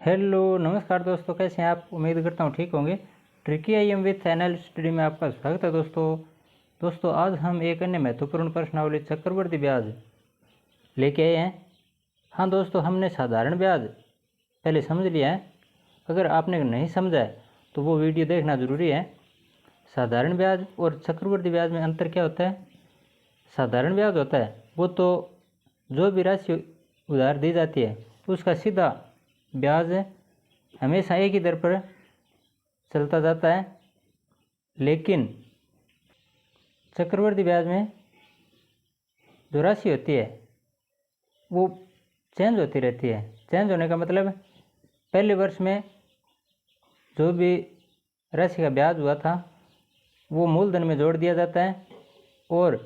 Hello नमस्कार दोस्तों, कैसे हैं आप। उम्मीद करता हूँ ठीक होंगे। Tricky I am with NL study में आपका स्वागत है दोस्तों आज हम एक अन्य महत्वपूर्ण प्रश्नावली चक्रवृद्धि ब्याज लेके आए हैं। हाँ दोस्तों, हमने साधारण ब्याज पहले समझ लिया है। अगर आपने नहीं समझा है तो वो वीडियो देखना ज़रूरी है। साधारण ब्याज और चक्रवृद्धि ब्याज में अंतर क्या होता है। साधारण ब्याज होता है वो तो जो भी राशि उधार दी जाती है उसका सीधा ब्याज हमेशा एक ही दर पर चलता जाता है। लेकिन चक्रवृद्धि ब्याज में जो राशि होती है वो चेंज होती रहती है। चेंज होने का मतलब पहले वर्ष में जो भी राशि का ब्याज हुआ था वो मूलधन में जोड़ दिया जाता है और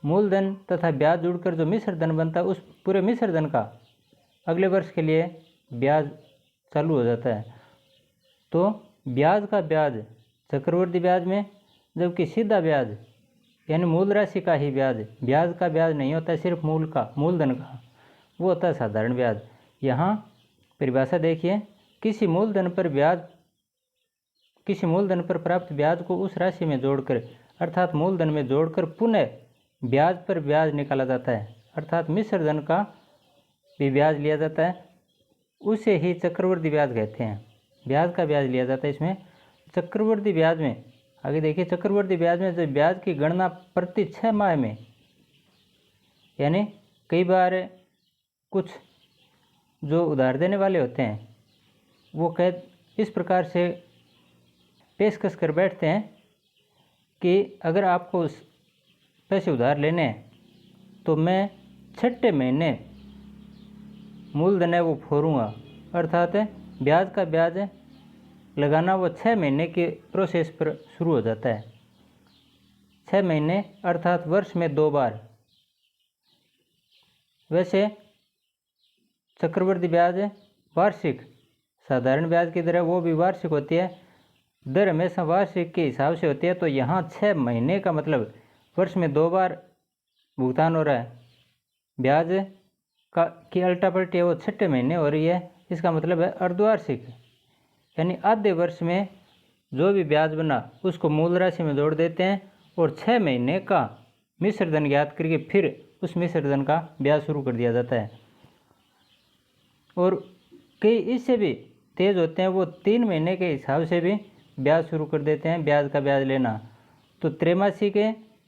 मूलधन तथा ब्याज जुड़कर जो मिश्र धन बनता है उस पूरे मिश्र धन का अगले वर्ष के लिए ब्याज चालू हो जाता है। तो ब्याज का ब्याज चक्रवृद्धि ब्याज में, जबकि सीधा ब्याज यानी मूल राशि का ही ब्याज का ब्याज नहीं होता है, सिर्फ मूलधन का, वो होता है साधारण ब्याज। यहाँ परिभाषा देखिए, किसी मूलधन पर प्राप्त ब्याज को उस राशि में जोड़कर अर्थात मूलधन में जोड़कर पुनः ब्याज पर ब्याज निकाला जाता है, अर्थात मिश्र धन का भी ब्याज लिया जाता है, उसे ही चक्रवृद्धि ब्याज कहते हैं। ब्याज का ब्याज लिया जाता है इसमें। चक्रवृद्धि ब्याज में आगे देखिए, चक्रवृद्धि ब्याज में जब ब्याज की गणना प्रति 6 माह में, यानी कई बार कुछ जो उधार देने वाले होते हैं वो इस प्रकार से पेशकश कर बैठते हैं कि अगर आपको पैसे उधार लेने हैं तो मैं छठे महीने मूलधन है वो फोड़ूंगा, अर्थात ब्याज का ब्याज लगाना वो 6 महीने के प्रोसेस पर शुरू हो जाता है। 6 महीने अर्थात वर्ष में 2 बार। वैसे चक्रवृद्धि ब्याज वार्षिक साधारण ब्याज की तरह वो भी वार्षिक होती है, दर हमेशा वार्षिक के हिसाब से होती है। तो यहाँ 6 महीने का मतलब वर्ष में 2 बार भुगतान हो रहा है। ब्याज का की अल्टा पलटी है वो छठे महीने हो रही है, इसका मतलब है अर्धवार्षिक, यानी आधे वर्ष में जो भी ब्याज बना उसको मूल राशि में जोड़ देते हैं और 6 महीने का मिश्र धन ज्ञात करके फिर उस मिश्र धन का ब्याज शुरू कर दिया जाता है। और कई इससे भी तेज होते हैं, वो 3 महीने के हिसाब से भी ब्याज शुरू कर देते हैं ब्याज का ब्याज लेना। तो त्रैमासिक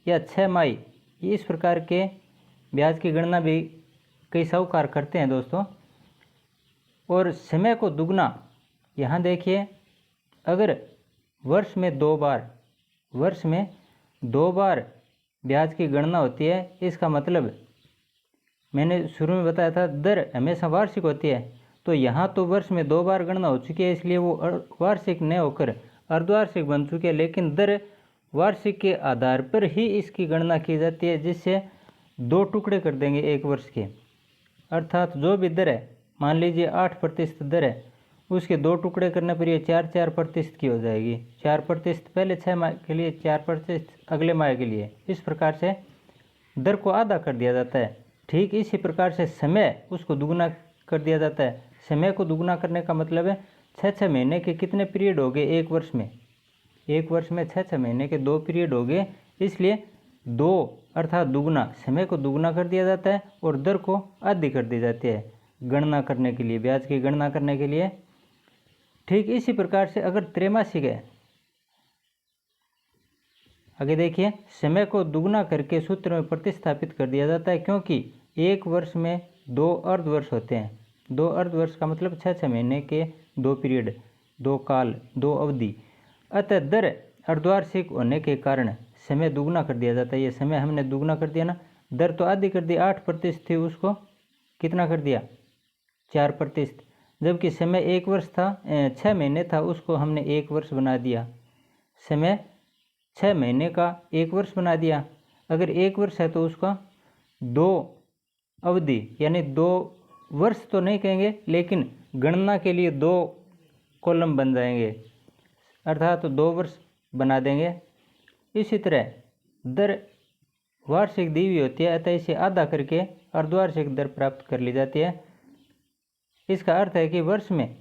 या 6 माही इस प्रकार के ब्याज की गणना भी कई साहूकार करते हैं दोस्तों। और समय को दुगना, यहाँ देखिए, अगर वर्ष में 2 बार ब्याज की गणना होती है, इसका मतलब मैंने शुरू में बताया था दर हमेशा वार्षिक होती है, तो यहाँ तो वर्ष में 2 बार गणना हो चुकी है, इसलिए वो वार्षिक न होकर अर्धवार्षिक बन चुकी है। लेकिन दर वार्षिक के आधार पर ही इसकी गणना की जाती है, जिससे 2 टुकड़े कर देंगे एक वर्ष के, अर्थात जो भी दर है, मान लीजिए 8% दर है, उसके 2 टुकड़े करने पर ये 4% की हो जाएगी। 4% पहले 6 माह के लिए, 4% अगले माह के लिए, इस प्रकार से दर को आधा कर दिया जाता है। ठीक इसी प्रकार से समय उसको दुगना कर दिया जाता है। समय को दुगना करने का मतलब है 6 महीने के कितने पीरियड हो गए एक वर्ष में, 6 महीने के 2 पीरियड हो गए, इसलिए 2 अर्थात दुगना, समय को दुगना कर दिया जाता है और दर को आधी कर दी जाती है गणना करने के लिए, ब्याज की गणना करने के लिए। ठीक इसी प्रकार से अगर त्रैमासिक है, आगे देखिए, समय को दुगना करके सूत्र में प्रतिस्थापित कर दिया जाता है, क्योंकि एक वर्ष में 2 अर्धवर्ष होते हैं। 2 अर्धवर्ष का मतलब 6 महीने के 2 पीरियड, 2 काल, 2 अवधि। अतः दर अर्धवार्षिक होने के कारण समय दुगना कर दिया जाता है। ये समय हमने दुगना कर दिया ना, दर तो आधी कर दी, 8% थी, उसको कितना कर दिया, 4%। जबकि समय 1 वर्ष था, 6 महीने था, उसको हमने 1 वर्ष बना दिया। समय 6 महीने का 1 वर्ष बना दिया। अगर 1 वर्ष है तो उसका 2 अवधि यानी 2 वर्ष तो नहीं कहेंगे, लेकिन गणना के लिए 2 कॉलम बन जाएंगे, अर्थात 2 वर्ष बना देंगे। इसी तरह दर वार्षिक दी हुई होती है, अतः इसे आधा करके अर्धवार्षिक दर प्राप्त कर ली जाती है। इसका अर्थ है कि वर्ष में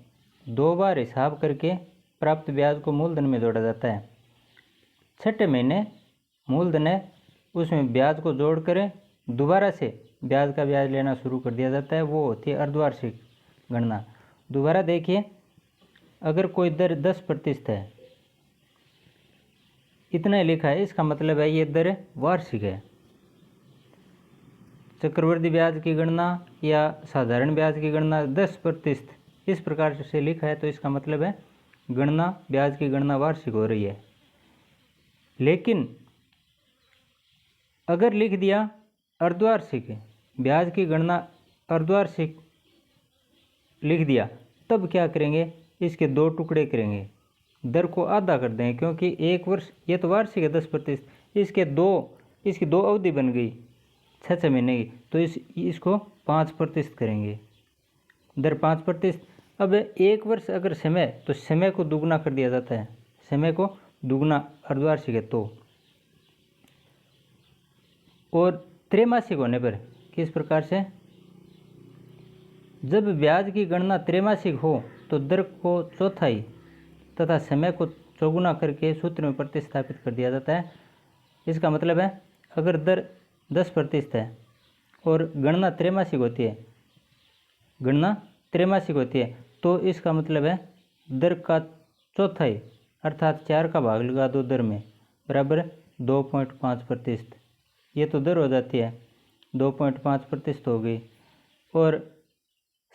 2 बार हिसाब करके प्राप्त ब्याज को मूलधन में जोड़ा जाता है। छठे महीने मूलधन है उसमें ब्याज को जोड़ कर दोबारा से ब्याज का ब्याज लेना शुरू कर दिया जाता है, वो होती है अर्धवार्षिक गणना। दोबारा देखिए, अगर कोई दर 10% है, इतना ही लिखा है, इसका मतलब है ये दर वार्षिक है। चक्रवृद्धि ब्याज की गणना या साधारण ब्याज की गणना 10% इस प्रकार से लिखा है, तो इसका मतलब है गणना ब्याज की गणना वार्षिक हो रही है। लेकिन अगर लिख दिया अर्धवार्षिक ब्याज की गणना अर्धवार्षिक लिख दिया, तब क्या करेंगे, इसके 2 टुकड़े करेंगे, दर को आधा कर देंगे, क्योंकि एक वर्ष ये तो वार्षिक है 10%, इसकी दो अवधि बन गई 6 महीने की, तो इसको 5% करेंगे, दर 5%। अब एक वर्ष अगर समय, तो समय को दुगना कर दिया जाता है, समय को दुगना अर्धवार्षिक है तो। और त्रैमासिक होने पर किस प्रकार से, जब ब्याज की गणना त्रैमासिक हो तो दर को चौथाई तथा समय को चौगुना करके सूत्र में प्रतिस्थापित कर दिया जाता है। इसका मतलब है अगर दर 10% है और गणना त्रैमासिक होती है, तो इसका मतलब है दर का चौथाई अर्थात 4 का भाग लगा दो दर में, बराबर 2.5%। ये तो दर हो जाती है, 2.5% हो गई। और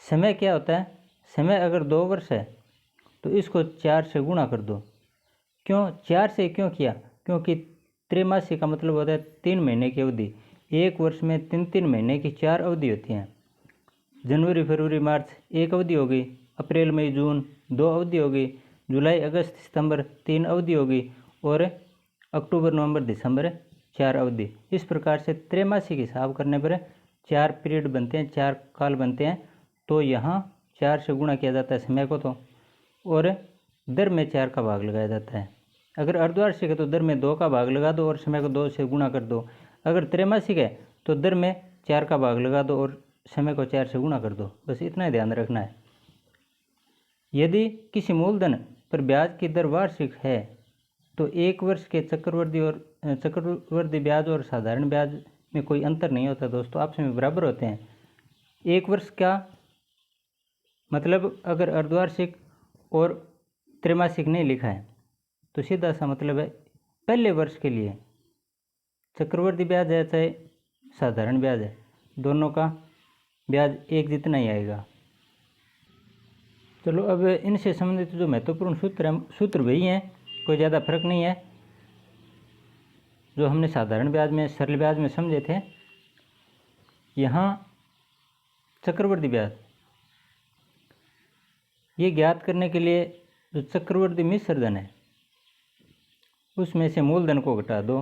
समय क्या होता है, समय अगर 2 वर्ष है तो इसको 4 से गुणा कर दो। क्यों 4 से क्यों किया, क्योंकि त्रैमासिक का मतलब होता है 3 महीने की अवधि। एक वर्ष में 3 महीने की 4 अवधि होती हैं। जनवरी फरवरी मार्च 1 अवधि हो गई, अप्रैल मई जून 2 अवधि हो गई, जुलाई अगस्त सितंबर 3 अवधि हो गई, और अक्टूबर नवंबर दिसंबर 4 अवधि। इस प्रकार से त्रैमासिक हिसाब करने पर 4 पीरियड बनते हैं, 4 काल बनते हैं। तो यहाँ 4 से गुणा किया जाता है समय को, तो और दर में 4 का भाग लगाया जाता है। अगर अर्धवार्षिक है तो दर में 2 का भाग लगा दो और समय को 2 से गुणा कर दो। अगर त्रैमासिक है तो दर में 4 का भाग लगा दो और समय को 4 से गुणा कर दो। बस इतना ही ध्यान रखना है। यदि किसी मूलधन पर ब्याज की दर वार्षिक है तो एक वर्ष के चक्रवृद्धि ब्याज और साधारण ब्याज में कोई अंतर नहीं होता दोस्तों, आपस में बराबर होते हैं। एक वर्ष का मतलब अगर अर्धवार्षिक और त्रैमासिक नहीं लिखा है तो सीधा सा मतलब है पहले वर्ष के लिए चक्रवृद्धि ब्याज है चाहे साधारण ब्याज है, दोनों का ब्याज एक जितना ही आएगा। चलो अब इनसे संबंधित जो महत्वपूर्ण सूत्र वही हैं, कोई ज़्यादा फर्क नहीं है जो हमने साधारण ब्याज में सरल ब्याज में समझे थे। यहाँ चक्रवृद्धि ब्याज ये ज्ञात करने के लिए जो चक्रवृद्धि मिश्र धन है उसमें से मूलधन को घटा दो,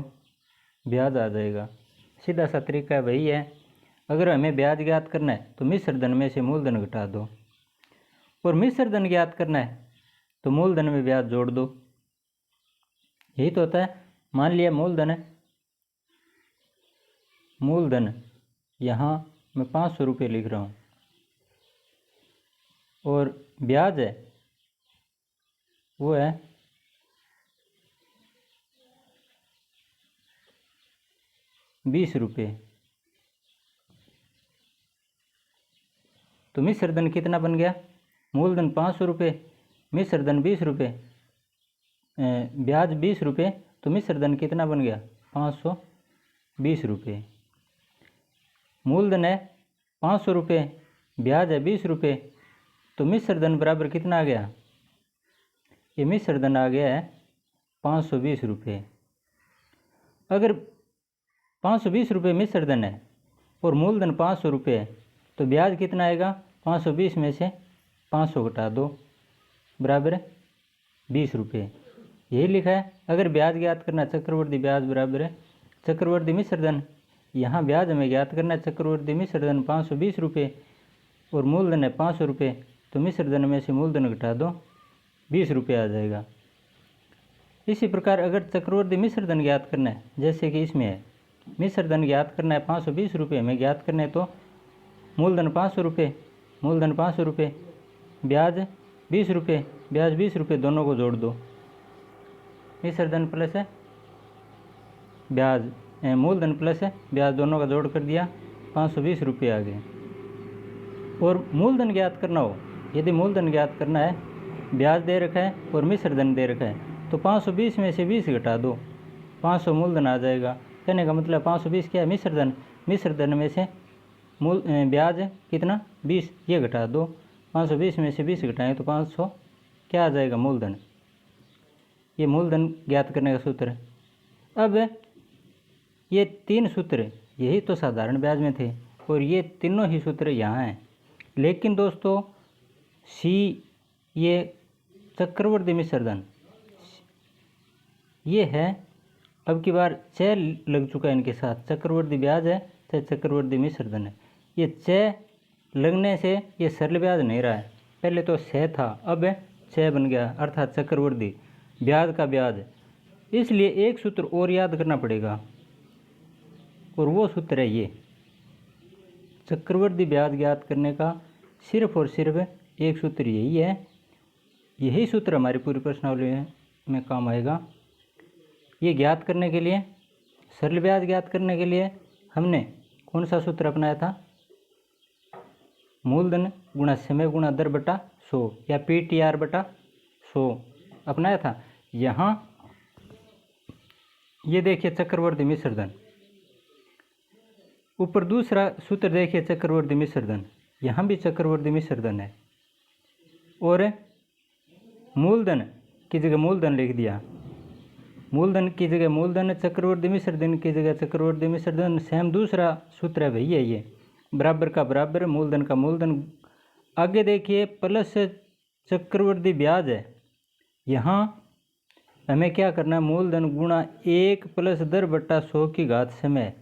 ब्याज आ जाएगा। सीधा सा तरीका वही है। अगर हमें ब्याज ज्ञात करना है तो मिश्र धन में से मूलधन घटा दो, और मिश्र धन ज्ञात करना है तो मूलधन में ब्याज जोड़ दो। यही तो होता है। मान लिया मूलधन यहाँ मैं 500 रुपये लिख रहा हूँ और ब्याज है वो है 20 रुपये। तो मिश्र धन कितना बन गया, मूलधन 500 रुपये, मिश्र धन 20 रुपये, ब्याज 20 रुपये, तो मिश्र धन कितना बन गया 520 रुपये। मूलधन है 500 रुपये, ब्याज है 20 रुपये, तो मिश्र धन बराबर कितना आ गया, ये मिश्र धन आ गया है 520 रुपये। अगर 520 रुपये मिश्र धन है और मूलधन 500 रुपये है तो ब्याज कितना आएगा, 520 में से 500 घटा दो, बराबर 20 रुपये। यही लिखा है। अगर ब्याज ज्ञात करना चक्रवृद्धि ब्याज बराबर है चक्रवृद्धि मिश्र धन, यहाँ ब्याज हमें ज्ञात करना है चक्रवृद्धि मिश्र धन 520 रुपये और मूलधन है 500 रुपये, तो मिश्र धन में से मूलधन घटा दो, 20 रुपये आ जाएगा। इसी प्रकार अगर चक्रवृद्धि मिश्र धन ज्ञात करना है, जैसे कि इसमें है मिश्र धन ज्ञात करना है 520 रुपये हमें ज्ञात करना है, तो मूलधन 500 रुपये, मूलधन 500 रुपये, ब्याज 20 रुपये, ब्याज 20 रुपये, दोनों को जोड़ दो। मिश्र धन प्लस है ब्याज, मूलधन प्लस है ब्याज, दोनों का जोड़ कर दिया, 520 रुपये आ गए। और मूलधन ज्ञात करना हो, यदि मूलधन ज्ञात करना है, ब्याज दे रखा है और मिश्र धन दे रखा है, तो 520 में से 20 घटा दो, 500 मूलधन आ जाएगा। कहने का मतलब 520 क्या है, मिश्र धन, मिश्र धन में से ब्याज कितना 20, ये घटा दो, 520 में से 20 घटाएं तो 500 क्या आ जाएगा, मूलधन। ये मूलधन ज्ञात करने का सूत्र है। अब ये 3 सूत्र यही तो साधारण ब्याज में थे और ये तीनों ही सूत्र यहाँ हैं। लेकिन दोस्तों सी ये चक्रवर्ती मिश्र धन ये है, अब की बार च लग चुका है इनके साथ, चक्रवर्ती ब्याज है चाहे चक्रवर्ती मिश्र धन है। ये च लगने से ये सरल ब्याज नहीं रहा है, पहले तो स था अब च बन गया, अर्थात चक्रवर्ती ब्याज का ब्याज। इसलिए एक सूत्र और याद करना पड़ेगा और वो सूत्र है ये, चक्रवर्ती ब्याज ज्ञात करने का सिर्फ और सिर्फ एक सूत्र यही है। यही सूत्र हमारी पूरी प्रश्नावली में काम आएगा। ये ज्ञात करने के लिए, सरल ब्याज ज्ञात करने के लिए हमने कौन सा सूत्र अपनाया था, मूलधन गुणा समय गुणा दर बटा 100 या PTR बटा 100 अपनाया था। यहाँ ये देखिए चक्रवर्ती मिश्र धन, ऊपर दूसरा सूत्र देखिए चक्रवर्ती मिश्र धन, यहाँ भी चक्रवर्ती मिश्र धन है और मूलधन की जगह मूलधन लिख दिया, मूलधन की जगह मूलधन, चक्रवर्ती मिश्र धन की जगह चक्रवर्ती मिश्र धन। सेम दूसरा सूत्र है भैया, ये बराबर का बराबर, मूलधन का मूलधन। आगे देखिए प्लस चक्रवर्ती ब्याज है, यहाँ हमें क्या करना है, मूलधन गुणा 1 प्लस दर बटा 100 की घात समय,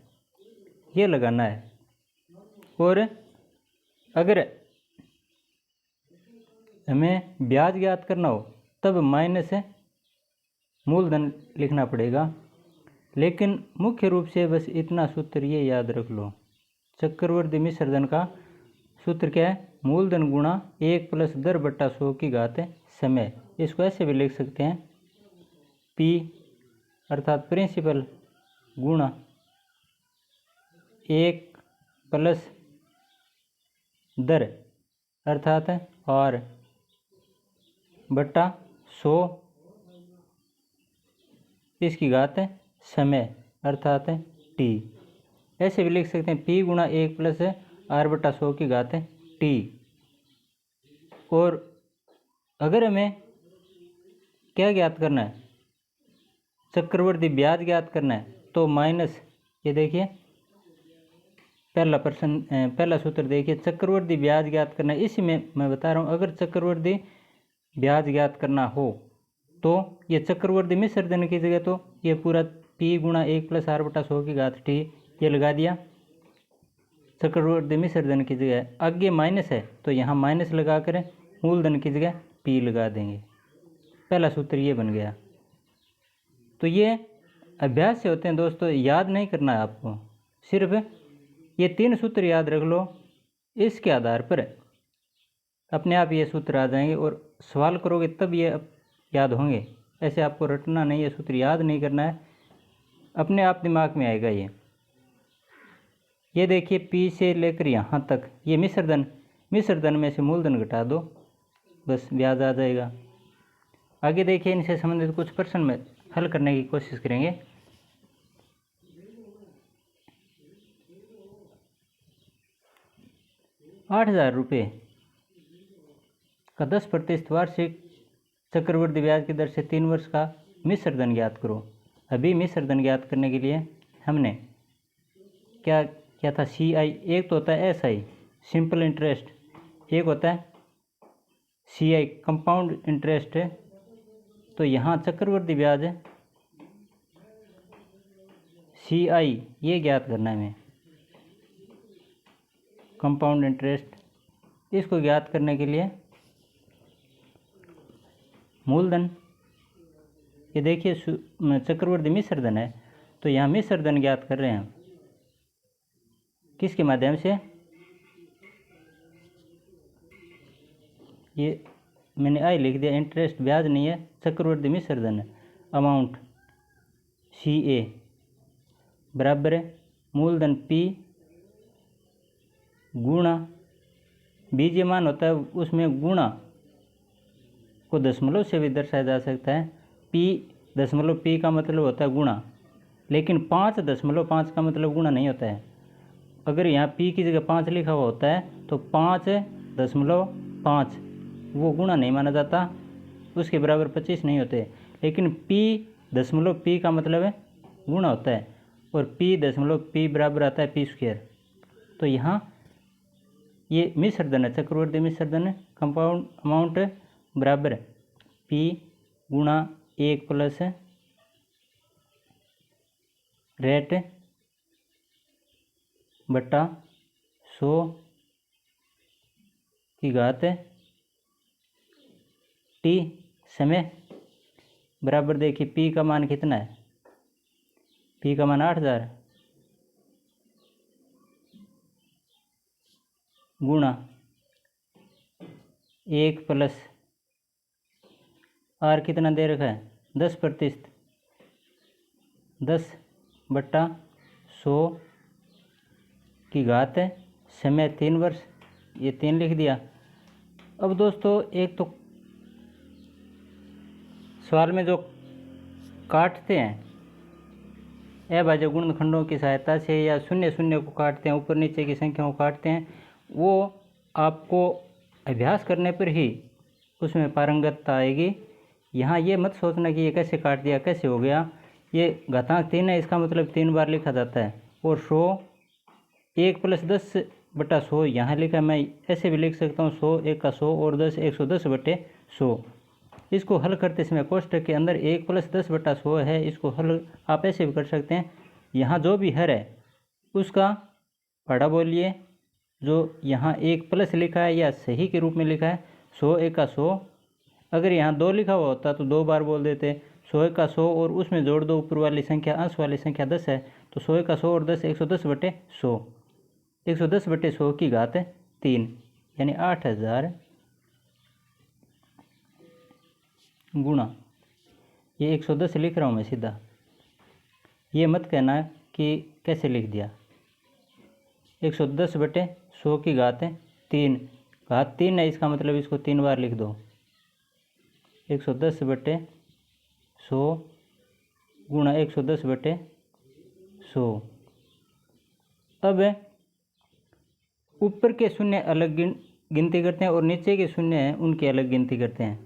ये लगाना है। और अगर हमें ब्याज ज्ञात करना हो तब माइनस मूलधन लिखना पड़ेगा। लेकिन मुख्य रूप से बस इतना सूत्र ये याद रख लो, चक्रवर्ती मिश्र धन का सूत्र क्या है, मूलधन गुणा 1 प्लस दर बटा 100 की घात समय। इसको ऐसे भी लिख सकते हैं, P अर्थात प्रिंसिपल गुणा 1 प्लस दर अर्थात R बटा 100 इसकी घात समय अर्थात T। ऐसे भी लिख सकते हैं P गुणा 1 प्लस R बटा 100 की घात T। और अगर हमें क्या ज्ञात करना है, चक्रवर्ती ब्याज ज्ञात करना है, तो माइनस, ये देखिए पहला सूत्र देखिए, चक्रवर्ती ब्याज ज्ञात करना है। इसी में मैं बता रहा हूँ, अगर चक्रवर्ती ब्याज ज्ञात करना हो तो ये चक्रवर्ती मिश्र धन की जगह तो ये पूरा P गुणा 1 प्लस R बटा 100 की घात T ये लगा दिया चक्रवर्ती मिश्र धन की जगह। आगे माइनस है तो यहाँ माइनस लगा कर मूलधन की जगह P लगा देंगे, पहला सूत्र ये बन गया। तो ये अभ्यास से होते हैं दोस्तों, याद नहीं करना है आपको, सिर्फ ये 3 सूत्र याद रख लो, इसके आधार पर अपने आप ये सूत्र आ जाएंगे और सवाल करोगे तब ये याद होंगे। ऐसे आपको रटना नहीं है, सूत्र याद नहीं करना है, अपने आप दिमाग में आएगा ये देखिए P से लेकर यहाँ तक ये मिश्र धन में से मूलधन घटा दो, बस ब्याज आ जाएगा। आगे देखिए इनसे संबंधित कुछ प्रश्न में हल करने की कोशिश करेंगे। ₹8,000 का 10% वार्षिक चक्रवर्ती ब्याज की दर से 3 वर्ष का मिश्र धन ज्ञात करो। अभी मिश्र धन ज्ञात करने के लिए हमने क्या क्या था, CI, एक तो होता है SI सिंपल इंटरेस्ट, एक होता है CI कंपाउंड इंटरेस्ट है। तो यहाँ चक्रवर्ती ब्याज है CI ये ज्ञात करना है हमें, कंपाउंड इंटरेस्ट। इसको ज्ञात करने के लिए मूलधन, ये देखिए चक्रवर्ती मिश्र धन है तो यहाँ मिश्र धन ज्ञात कर रहे हैं किसके माध्यम से, ये मैंने आई लिख दिया, इंटरेस्ट ब्याज नहीं है, चक्रवर्ती मिश्र धन है। अमाउंट CA बराबर है मूलधन P गुणा बीजीय मान होता है, उसमें गुणा को दशमलव से भी दर्शाया जा सकता है। P दशमलव P का मतलब होता है गुणा, लेकिन 5.5 का मतलब गुणा नहीं होता है। अगर यहाँ P की जगह 5 लिखा हुआ होता है तो 5.5 वो गुणा नहीं माना जाता, उसके बराबर 25 नहीं होते। लेकिन P का मतलब है गुणा होता है, और P बराबर आता है P²। तो यहाँ ये मिश्र धन है, चक्रवर्ती मिश्र धन है, कंपाउंड अमाउंट बराबर P गुणा 1 प्लस रेट बटा 100 की घात T समय बराबर। देखिए P का मान कितना है, P का मान 8000 गुणा 1 प्लस R कितना दे रखा है 10%, 10 बटा 100 की घात समय 3 वर्ष, ये 3 लिख दिया। अब दोस्तों एक तो सवाल में जो काटते हैं अभाज्य गुणनखंडों की सहायता से या शून्य शून्य को काटते हैं, ऊपर नीचे की संख्याओं को काटते हैं, वो आपको अभ्यास करने पर ही उसमें पारंगतता आएगी। यहाँ ये मत सोचना कि ये कैसे काट दिया, कैसे हो गया। ये घातांक 3 है, इसका मतलब 3 बार लिखा जाता है। और 100 1 प्लस 10 बटा 100 यहाँ लिखा, मैं ऐसे भी लिख सकता हूँ 100 1 का 100 और 10 110 बटे 100। इसको हल करते समय कोष्ठक के अंदर 1 प्लस 10 बटा 100 है, इसको हल आप ऐसे भी कर सकते हैं। यहाँ जो भी हर है उसका पढ़ा बोलिए, जो यहाँ 1 प्लस लिखा है या सही के रूप में लिखा है 100 1 का 100। अगर यहाँ 2 लिखा हुआ होता तो 2 बार बोल देते 100 1 का 100 और उसमें जोड़ दो ऊपर वाली संख्या, अंश वाली संख्या 10 है तो 100 1 का 100 और 10 110 बटे 100, 110 बटे 100 की घात 3 यानी 8000 गुणा, ये 110 लिख रहा हूँ मैं सीधा, ये मत कहना कि कैसे लिख दिया। 110 बटे 100 की घात 3, घात 3 है इसका मतलब इसको 3 बार लिख दो। 110 बटे 100 गुणा 110 बटे 100। अब ऊपर के शून्य अलग गिनती करते हैं और नीचे के शून्य हैं उनकी अलग गिनती करते हैं।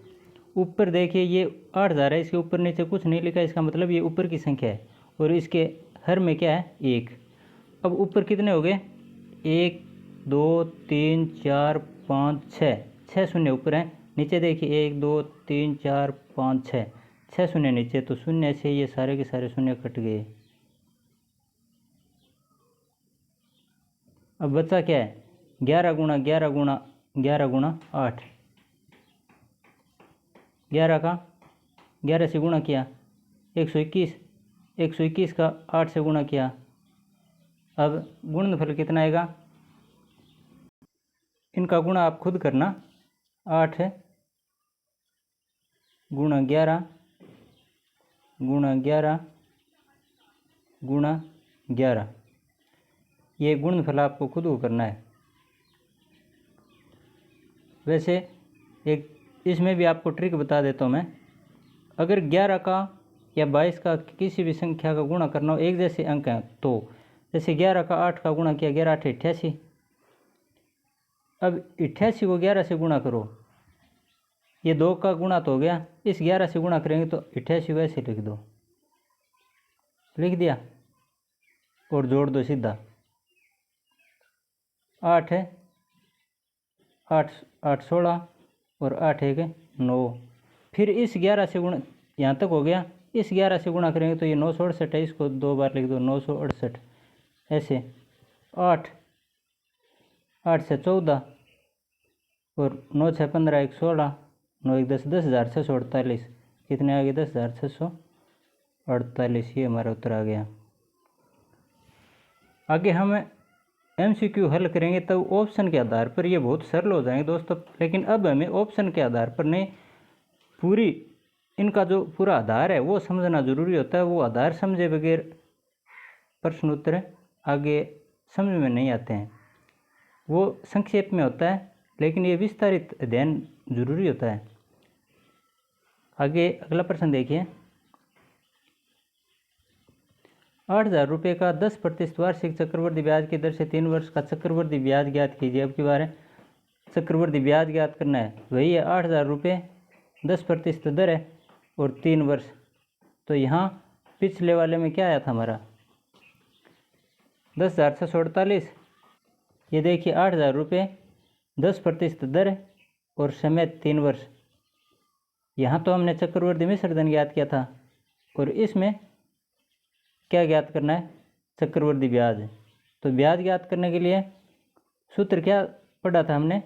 ऊपर देखिए ये 8000 है, इसके ऊपर नीचे कुछ नहीं लिखा, इसका मतलब ये ऊपर की संख्या है और इसके हर में क्या है 1। अब ऊपर कितने हो गए 1 2 3 4 5 6 शून्य ऊपर हैं। नीचे देखिए 1 2 3 4 5 6 शून्य नीचे, तो शून्य से ये सारे के सारे शून्य कट गए। अब बचा क्या है 11 गुणा 11 गुणा 11 गुणा 8, 11 का 11 से गुणा किया 121, 121 का 8 से गुणा किया। अब गुणनफल कितना आएगा, इनका गुणा आप खुद करना, 8 गुणा 11 गुणा 11 गुणा 11, ये गुणनफल आपको खुद को करना है। वैसे एक इसमें भी आपको ट्रिक बता देता हूँ मैं। अगर 11 का या 22 का किसी भी संख्या का गुणा करना हो, एक जैसे अंक हैं, तो जैसे 11 का 8 का गुणा किया 11 8 88। अब 88 को 11 से गुणा करो, ये 2 का गुणा तो हो गया, इस 11 से गुणा करेंगे तो 88 को ऐसे लिख दो, लिख दिया और जोड़ दो सीधा। 8 है 8 8 16 और 8 1 9। फिर इस 11 से गुणा, यहाँ तक हो गया, इस 11 से गुणा करेंगे तो ये 968 है, इसको 2 बार लिख दो 968 ऐसे। 8 8 से 14 और 9 6 15 1 16 9 1 10 10,648, कितने आ गए 10,648, ये हमारा उत्तर आ गया। आगे हम MCQ हल करेंगे तब ऑप्शन के आधार पर ये बहुत सरल हो जाएंगे दोस्तों। लेकिन अब हमें ऑप्शन के आधार पर नहीं, पूरी इनका जो पूरा आधार है वो समझना ज़रूरी होता है। वो आधार समझे बगैर प्रश्न उत्तर आगे समझ में नहीं आते हैं। वो संक्षेप में होता है, लेकिन ये विस्तारित अध्ययन जरूरी होता है। आगे अगला प्रश्न देखिए। 8,000 रुपये का 10% वार्षिक चक्रवृद्धि ब्याज की दर से 3 वर्ष का चक्रवृद्धि ब्याज ज्ञात कीजिए। अब की बार है चक्रवृद्धि ब्याज ज्ञात करना है। वही है 8,000 रुपये, 10% दर है और 3 वर्ष। तो यहाँ पिछले वाले में क्या आया था हमारा 10,648। ये देखिए 8,000 रुपये, 10% दर और समय 3 वर्ष। यहाँ तो हमने चक्रवृद्धि मिश्रधन ज्ञात किया था और इसमें क्या ज्ञात करना है चक्रवृद्धि ब्याज। तो ब्याज ज्ञात करने के लिए सूत्र क्या पढ़ा था हमने,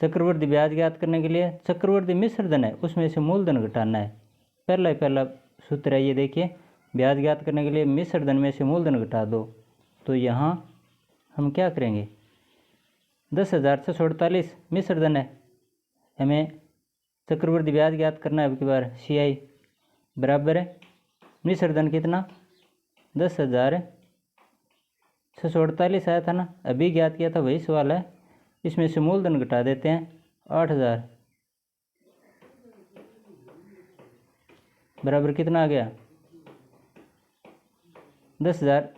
चक्रवृद्धि ब्याज ज्ञात करने के लिए चक्रवृद्धि मिश्रधन है उसमें से मूलधन घटाना है। पहला सूत्र है ये देखिए, ब्याज ज्ञात करने के लिए मिश्रधन में से मूलधन घटा दो। तो यहाँ हम क्या करेंगे 10,648 मिश्रधन है, हमें चक्रवृद्धि ब्याज ज्ञात करना है। अब की बार CI बराबर है मिश्रधन कितना 10,648 आया था ना, अभी ज्ञात किया था वही सवाल है। इसमें से मूलधन घटा देते हैं 8,000 बराबर कितना आ गया 10,000।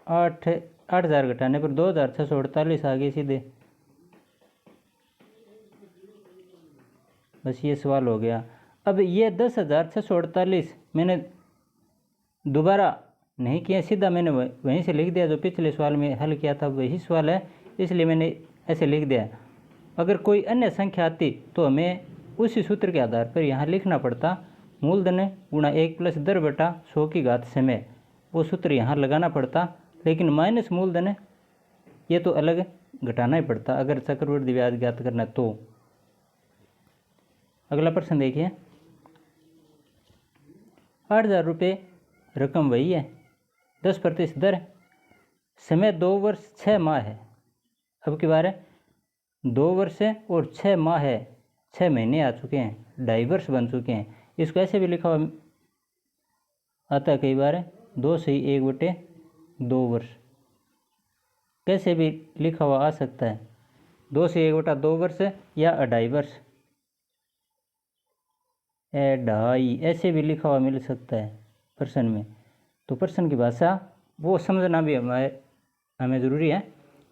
8,000 घटाने पर 2,648 आ गए सीधे। बस ये सवाल हो गया। अब ये 10,648 मैंने दोबारा नहीं किया, सीधा मैंने वहीं से लिख दिया जो पिछले सवाल में हल किया था वही सवाल है, इसलिए मैंने ऐसे लिख दिया। अगर कोई अन्य संख्या आती तो हमें उसी सूत्र के आधार पर यहाँ लिखना पड़ता, मूलधन गुणा 1 + दर बटा 100 की घात समय, वो सूत्र यहाँ लगाना पड़ता। लेकिन माइनस मूलधन ये तो अलग घटाना ही पड़ता अगर चक्रवृद्धि ब्याज ज्ञात करना तो। अगला प्रश्न देखिए। 8,000 रुपये रकम वही है, 10% दर, समय 2 वर्ष 6 माह है। अब की बार है 2 वर्ष है और 6 माह है, 6 महीने आ चुके हैं, 2.5 वर्ष बन चुके हैं। इसको ऐसे भी लिखा हुआ आता है कई बार 2 से 1/2 वर्ष, कैसे भी लिखा हुआ आ सकता है 2 से 1/2 वर्ष या 2.5 वर्ष, 2.5 ऐसे भी लिखा हुआ मिल सकता है प्रश्न में। तो प्रश्न की भाषा वो समझना भी हमें ज़रूरी है।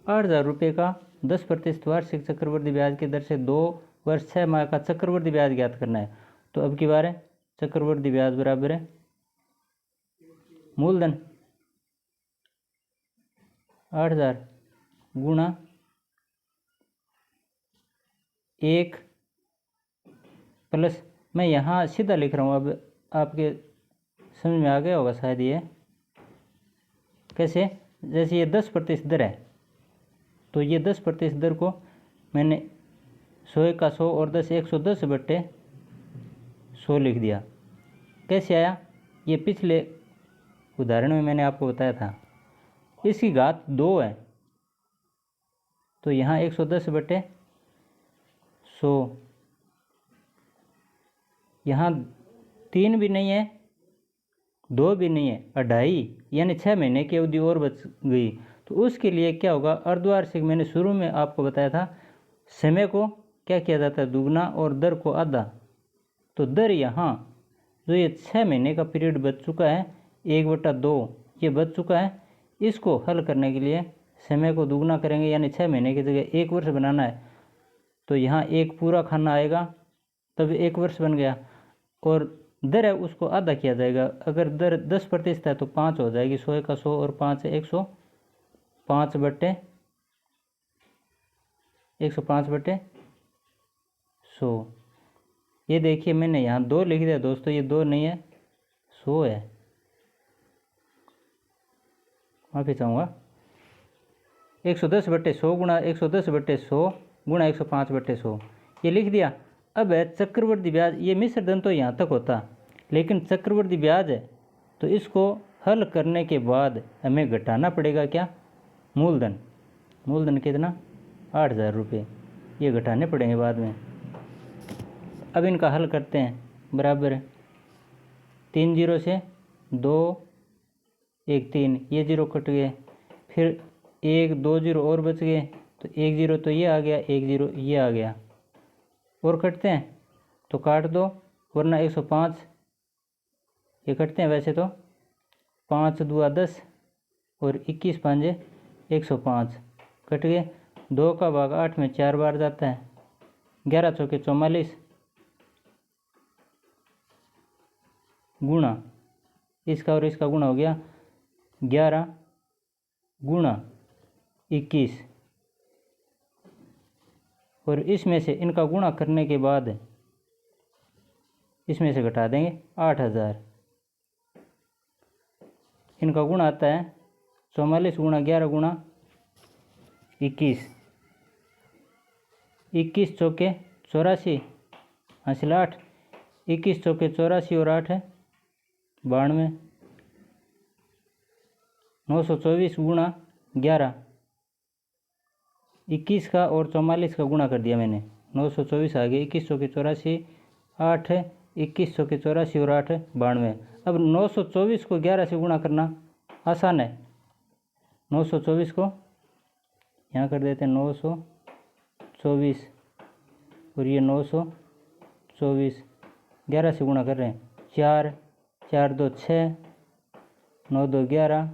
8,000 रुपये का 10% वार्षिक चक्रवृद्धि ब्याज की दर से 2 वर्ष 6 माह का चक्रवृद्धि ब्याज ज्ञात करना है। तो अब की बार है चक्रवृद्धि ब्याज बराबर है मूलधन 8,000 गुणा 1 प्लस, मैं यहाँ सीधा लिख रहा हूँ, अब आपके समझ में आ गया होगा शायद ये कैसे। जैसे ये 10% दर है तो ये 10% दर को मैंने 100 का 100 और 10 110/100 लिख दिया। कैसे आया, ये पिछले उदाहरण में मैंने आपको बताया था। इसकी घात 2 है तो यहाँ 110/100, यहाँ 3 भी नहीं है 2 भी नहीं है, 2.5 यानी 6 महीने की अवधि और बच गई। तो उसके लिए क्या होगा, अर्धवार्षिक मैंने शुरू में आपको बताया था, समय को क्या किया जाता है दुगना और दर को आधा। तो दर यहाँ जो ये 6 महीने का पीरियड बच चुका है 1/2 ये बच चुका है, इसको हल करने के लिए समय को दुगना करेंगे, यानी 6 महीने की जगह 1 वर्ष बनाना है। तो यहाँ एक पूरा खाना आएगा तब 1 वर्ष बन गया, और दर है उसको आधा किया जाएगा। अगर दर 10% है तो 5 हो जाएगी, 100 का 100 और 5 है 105/100। ये देखिए मैंने यहाँ 2 लिख दिया दोस्तों, ये 2 नहीं है 100 है, माफ़ी चाहूँगा। 110/100 गुणा 110/100 गुणा 105/100 ये लिख दिया। अब है चक्रवृद्धि ब्याज, ये मिश्रधन तो यहाँ तक होता, लेकिन चक्रवृद्धि ब्याज है तो इसको हल करने के बाद हमें घटाना पड़ेगा क्या, मूलधन। मूलधन कितना, 8,000 रुपये, ये घटाने पड़ेंगे बाद में। अब इनका हल करते हैं। बराबर 3 जीरो से 2 1 3, ये जीरो कट गए, फिर 1 2 जीरो और बच गए, तो 1 जीरो तो ये आ गया, 1 जीरो ये आ गया, और कटते हैं तो काट दो, वरना 105 ये कटते हैं वैसे तो, 5 दूआ 10 और 21 पांजे 105 कट गए। 2 का भाग 8 में 4 बार जाता है, 11 चौके 44 गुणा इसका और इसका गुणा हो गया 11 गुणा 21, और इसमें से इनका गुणा करने के बाद इसमें से घटा देंगे 8,000। इनका गुणा आता है 44 गुणा 11 गुणा 21, 21 चौके 84 हासिल 8, 21 चौके 84 और 8 है 92, 924 गुणा 11, 21 का और 44 का गुणा कर दिया मैंने, 924 आ गया, 21 चौके 84 8 है, 21 चौके 84 और 8 है 92। अब 924 को 11 से गुणा करना आसान है, 924 को यहाँ कर देते हैं 924, और ये 924 11 से गुणा कर रहे हैं, 4 4 2 6, 9 2 11,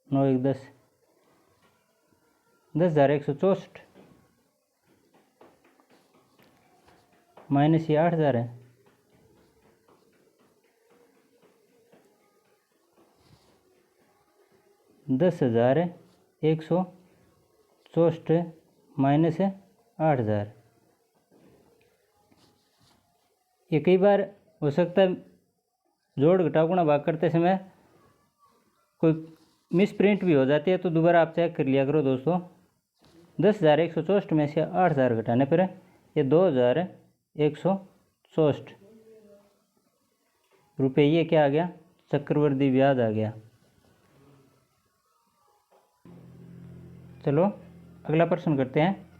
9 1 10, 10,164 माइनस ये 8,000 है, 10,164 माइनस 8,000। ये कई बार हो सकता है जोड़ घटाव गुणा भाग करते समय कोई मिस प्रिंट भी हो जाती है, तो दोबारा आप चेक कर लिया करो दोस्तों। 10,164 में से 8,000 घटाने पर ये 2,164 रुपये, ये क्या आ गया, चक्रवर्ती ब्याज आ गया। चलो अगला प्रश्न करते हैं।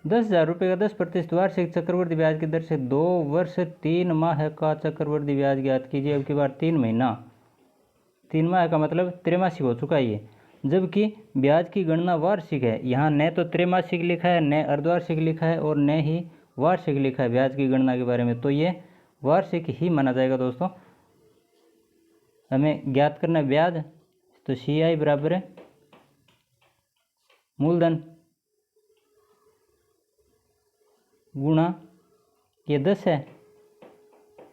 10,000 रुपये का 10% वार्षिक चक्रवर्ती ब्याज की दर से 2 वर्ष 3 माह का चक्रवर्ती ब्याज ज्ञात कीजिए। अब की बार 3 महीना, 3 माह का मतलब त्रैमासिक हो चुका है ये, जबकि ब्याज की गणना वार्षिक है। यहाँ न तो त्रैमासिक लिखा है, न अर्धवार्षिक लिखा है, और न ही वार्षिक लिखा है ब्याज की गणना के बारे में, तो ये वार्षिक ही माना जाएगा दोस्तों। हमें ज्ञात करना है ब्याज, तो CI बराबर है मूलधन गुणा ये 10 है,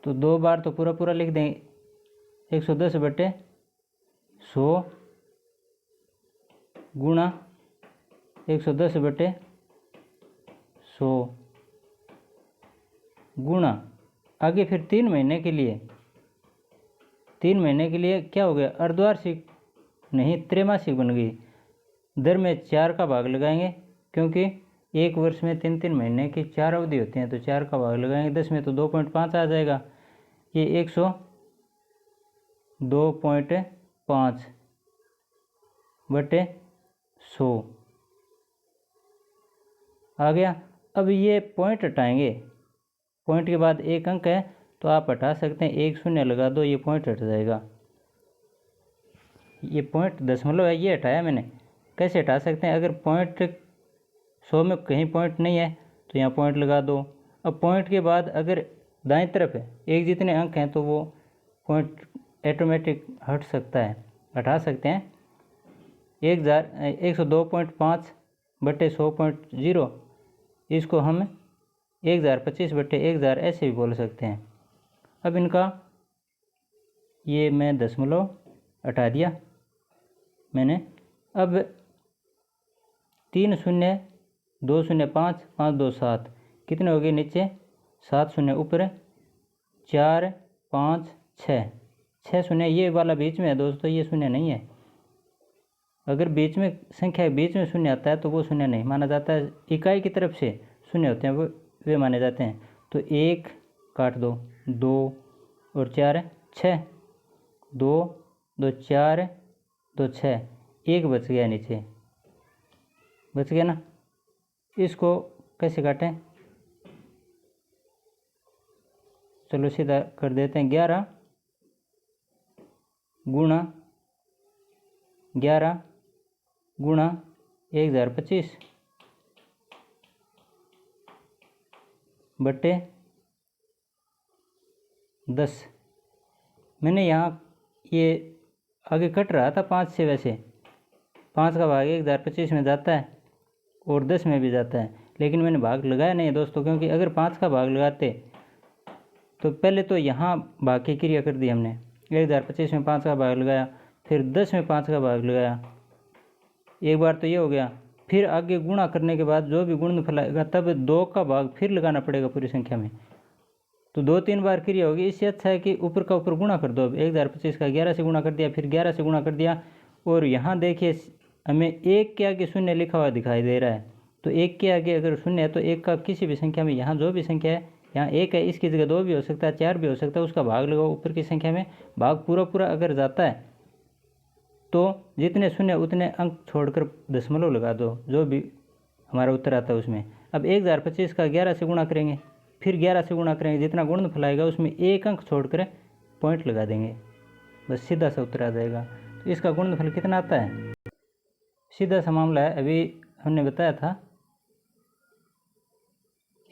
तो 2 बार तो पूरा पूरा लिख देंगे, 110 बटे 100 गुणा 110 बटे 100 गुणा आगे फिर 3 महीने के लिए, 3 महीने के लिए क्या हो गया, अर्धवार्षिक नहीं त्रैमासिक बन गई। दर में 4 का भाग लगाएंगे, क्योंकि एक वर्ष में 3-3 महीने की 4 अवधि होती हैं, तो 4 का भाग लगाएंगे 10 में तो 2.5 आ जाएगा, ये 102.5 बटे 100 आ गया। अब ये पॉइंट हटाएंगे, पॉइंट के बाद एक अंक है तो आप हटा सकते हैं, 1 शून्य लगा दो, ये पॉइंट हट जाएगा। ये पॉइंट दशमलव है, ये हटाया मैंने। कैसे हटा सकते हैं, अगर पॉइंट 100 में कहीं पॉइंट नहीं है तो यहाँ पॉइंट लगा दो। अब पॉइंट के बाद अगर दाईं तरफ है एक जितने अंक हैं तो वो पॉइंट ऑटोमेटिक हट सकता है, हटा सकते हैं। 102.5 बटे 100.0, इसको हम 1025 बटे 1000 ऐसे भी बोल सकते हैं। अब इनका ये मैं दशमलव हटा दिया मैंने। अब 3 शून्य 2 शून्य 5 5 2 7 कितने हो गए, नीचे 7 शून्य ऊपर 4 5 6 6 शून्य, ये वाला बीच में है दोस्तों, ये शून्य नहीं है। अगर बीच में संख्या बीच में शून्य आता है तो वो शून्य नहीं माना जाता है, इकाई की तरफ से शून्य होते हैं वो माने जाते हैं। तो 1 काट दो, 2 और 4 6, 2 2 4 2 6, 1 बच गया नीचे, बच गया ना। इसको कैसे काटें, चलो सीधा कर देते हैं। 11 गुणा 11 गुणा 1025 बटे 10। मैंने यहाँ ये आगे कट रहा था 5 से, वैसे 5 का भाग 1025 में जाता है और 10 में भी जाता है, लेकिन मैंने भाग लगाया नहीं है दोस्तों, क्योंकि अगर 5 का भाग लगाते तो पहले तो यहाँ भाग की क्रिया कर दी हमने, 1025 में 5 का भाग लगाया, फिर 10 में 5 का भाग लगाया, एक बार तो ये हो गया। फिर आगे गुणा करने के बाद जो भी गुणनफल आएगा तब 2 का भाग फिर लगाना पड़ेगा पूरी संख्या में, तो 2-3 बार क्रिया होगी। इससे अच्छा है कि ऊपर का ऊपर गुणा कर दो। अब 1025 का 11 से गुणा कर दिया, फिर 11 से गुणा कर दिया, और यहाँ देखिए हमें 1 के आगे शून्य लिखा हुआ दिखाई दे रहा है, तो 1 के आगे अगर शून्य है तो 1 का किसी भी संख्या में, यहाँ जो भी संख्या है, यहाँ 1 है, इसकी जगह 2 भी हो सकता है, 4 भी हो सकता है, उसका भाग लगाओ ऊपर की संख्या में। भाग पूरा पूरा अगर जाता है तो जितने शून्य उतने अंक छोड़कर दशमलव लगा दो, जो भी हमारा उत्तर आता है उसमें। अब 1025 का 11 से गुणा करेंगे, फिर 11 से गुणा करेंगे, जितना गुणनफल आएगा उसमें 1 अंक छोड़कर पॉइंट लगा देंगे, बस सीधा सा उत्तर आ जाएगा। तो इसका गुणनफल कितना आता है, सीधा सा मामला है। अभी हमने बताया था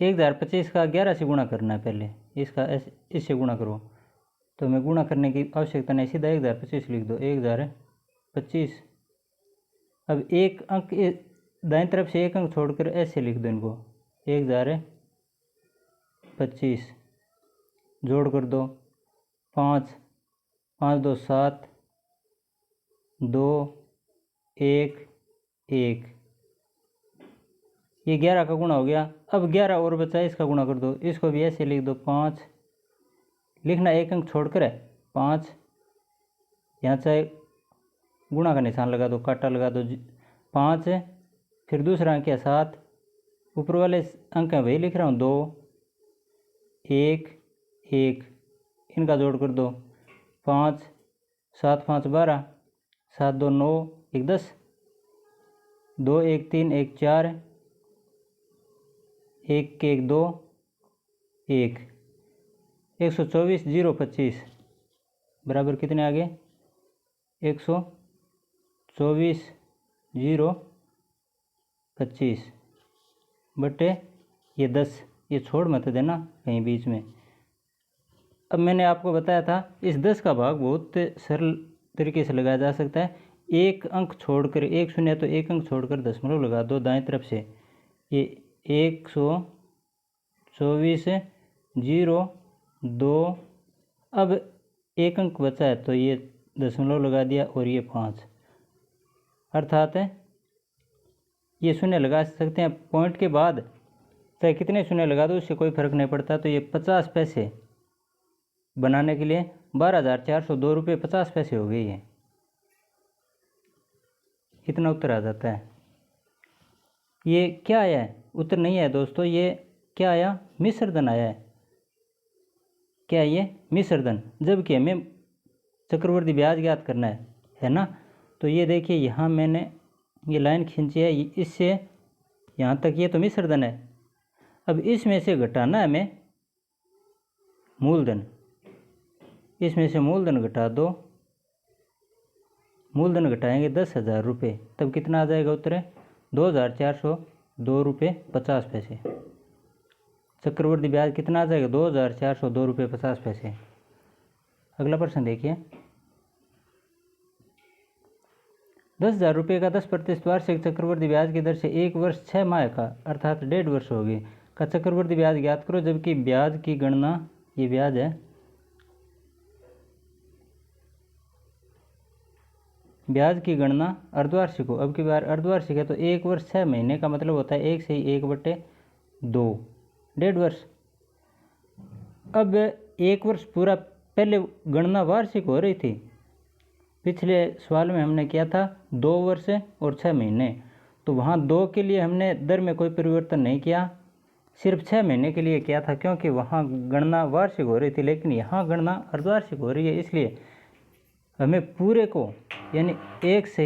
1025 का 11 से गुणा करना है, पहले इसका इससे गुणा करो, तो हमें गुणा करने की आवश्यकता नहीं, सीधा 1025 लिख दो, 1025। अब एक अंक दाईं तरफ से एक अंक छोड़कर ऐसे लिख दो इनको, 1025 जोड़ कर दो, 5 5 2 7 2 1 1, ये 11 का गुणा हो गया। अब 11 और बचा है, इसका गुणा कर दो, इसको भी ऐसे लिख दो, 5 लिखना एक अंक छोड़कर है, 5, यहाँ चाहे गुणा का निशान लगा दो, काटा लगा दो, 5 फिर दूसरा अंक है 7, ऊपर वाले अंक है वही लिख रहा हूँ, 2 1 1, इनका जोड़ कर दो, 5 7 5 12, 7 2 9 1 10, 2 1 3 1 4, 1 1 2 1, 124 0 25 बराबर कितने आ गए, 124 0 25 बटे ये 10, ये छोड़ मत देना कहीं बीच में। अब मैंने आपको बताया था इस 10 का भाग बहुत सरल तरीके से लगाया जा सकता है। एक अंक छोड़कर, एक शून्य तो एक अंक छोड़कर दशमलव लगा दो दाएं तरफ से, ये 124 0 2, अब एक अंक बचा है तो ये दशमलव लगा दिया, और ये 5, अर्थात ये शून्य लगा सकते हैं पॉइंट के बाद, चाहे कितने शून्य लगा दो उससे कोई फर्क नहीं पड़ता। तो ये 50 पैसे बनाने के लिए 12,402 रुपये 50 पैसे हो गई है, इतना उत्तर आ जाता है। ये क्या आया है, उत्तर नहीं आया दोस्तों, ये क्या आया, मिश्र धन आया है। क्या ये मिश्र धन, जबकि हमें चक्रवर्ती ब्याज ज्ञात करना है ना। तो ये देखिए यहाँ मैंने ये लाइन खींची है, इससे यहाँ तक ये तो मिश्र धन है। अब इसमें से घटाना है हमें मूलधन, इसमें से मूलधन घटा दो, मूलधन घटाएंगे 10,000 रुपये, तब कितना आ जाएगा उत्तर, 2,402 रुपये 50 पैसे। चक्रवर्ती ब्याज कितना आ जाएगा, 2,402 रुपये 50 पैसे। अगला प्रश्न देखिए, 10,000 रुपये का 10% वार्षिक चक्रवर्ती ब्याज की दर से 1 वर्ष 6 माह का अर्थात 1.5 वर्ष होगी का चक्रवर्ती ब्याज ज्ञात करो, जबकि ब्याज की गणना, ये ब्याज है, ब्याज की गणना अर्धवार्षिक हो। अब की बार अर्धवार्षिक है तो 1 वर्ष 6 महीने का मतलब होता है 1 से ही 1/2, 1.5 वर्ष। अब 1 वर्ष पूरा, पहले गणना वार्षिक हो रही थी, पिछले सवाल में हमने किया था 2 वर्ष और 6 महीने, तो वहाँ 2 के लिए हमने दर में कोई परिवर्तन नहीं किया, सिर्फ 6 महीने के लिए किया था, क्योंकि वहाँ गणना वार्षिक हो रही थी, लेकिन यहाँ गणना अर्धवार्षिक हो रही है, इसलिए हमें पूरे को यानी 1 -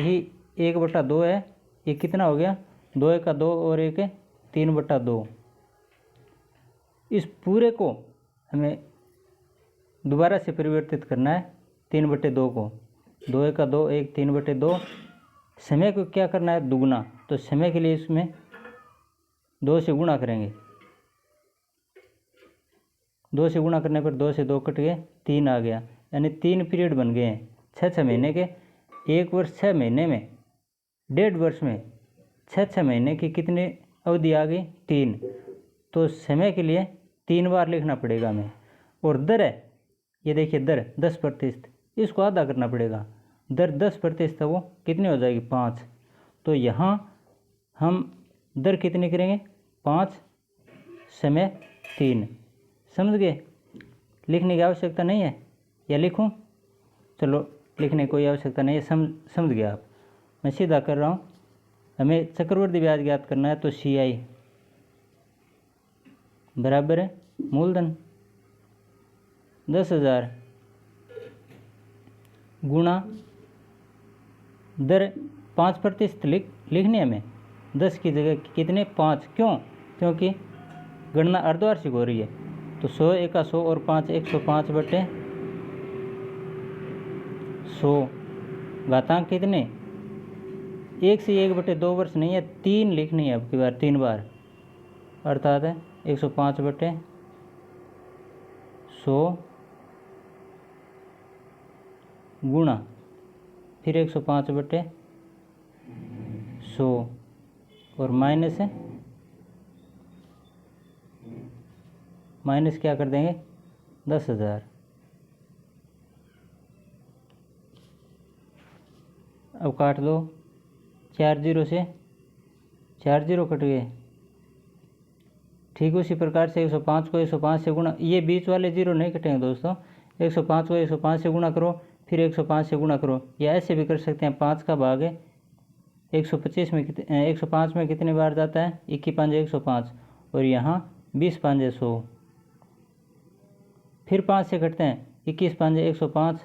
1/2 है, ये कितना हो गया 2 × 2 और 1 3/2। इस पूरे को हमें दोबारा से परिवर्तित करना है 3/2 को, 2 × 2 1 3/2। समय को क्या करना है दुगुना, तो समय के लिए इसमें 2 से गुणा करेंगे, 2 से गुणा करने पर 2 से 2 कट गए 3 आ गया, यानी 3 पीरियड बन गए हैं 6 महीने के। 1 वर्ष 6 महीने में, 1.5 वर्ष में 6 महीने की कितनी अवधि आ गई 3। तो समय के लिए 3 बार लिखना पड़ेगा हमें। और दर है, ये देखिए दर 10%, इसको आधा करना पड़ेगा। दर 10% है वो कितनी हो जाएगी 5। तो यहाँ हम दर कितनी करेंगे 5 समय 3। समझ गए, लिखने की आवश्यकता नहीं है या लिखूं? चलो लिखने की कोई आवश्यकता नहीं है, समझ गया आप। मैं सीधा कर रहा हूँ। हमें चक्रवर्ती ब्याज ज्ञात करना है, तो CI बराबर है मूलधन 10,000 गुणा दर 5% लिखनी है हमें। 10 की जगह कितने 5, क्यों? क्योंकि गणना अर्धवार्षिक हो रही है। तो 100 × 100 और 5 105/100। घातांक कितने 1 से 1/2 वर्ष नहीं है, 3 लिखनी है अब की बार 3 बार, अर्थात है 105/100 गुणा फिर 105/100 और माइनस है, माइनस क्या कर देंगे 10,000। अब काट दो, 4 0 से 4 0 कट गए। ठीक उसी प्रकार से 105 को 105 से गुणा, ये बीच वाले 0 नहीं कटेंगे दोस्तों। 105 को 105 से गुणा करो, फिर 105 से गुणा करो, या ऐसे भी कर सकते हैं 5 का भाग 125 में 105 में कितने बार जाता है 21 5 105, और यहाँ 20 5 100। फिर 5 से कटते हैं 21 5 105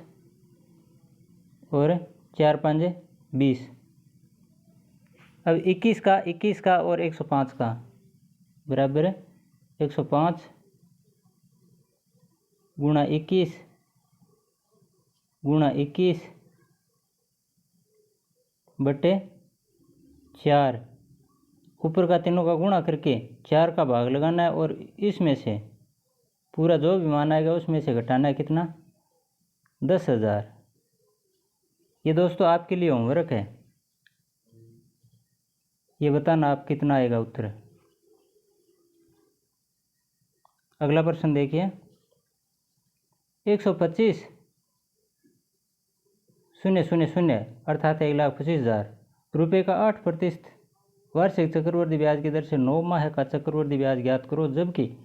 और 4 5 20। अब 21 का और 105 का बराबर है 105 गुणा 21 गुणा 21/4। ऊपर का तीनों का गुणा करके 4 का भाग लगाना है, और इसमें से पूरा जो भी मान आएगा उसमें से घटाना है कितना 10,000। ये दोस्तों आपके लिए होमवर्क है, ये बताना आप कितना आएगा उत्तर। अगला प्रश्न देखिए, 125,000 अर्थात 1,25,000 रुपये का 8% वार्षिक चक्रवर्ती ब्याज की दर से 9 माह का चक्रवर्ती ब्याज ज्ञात करो, जबकि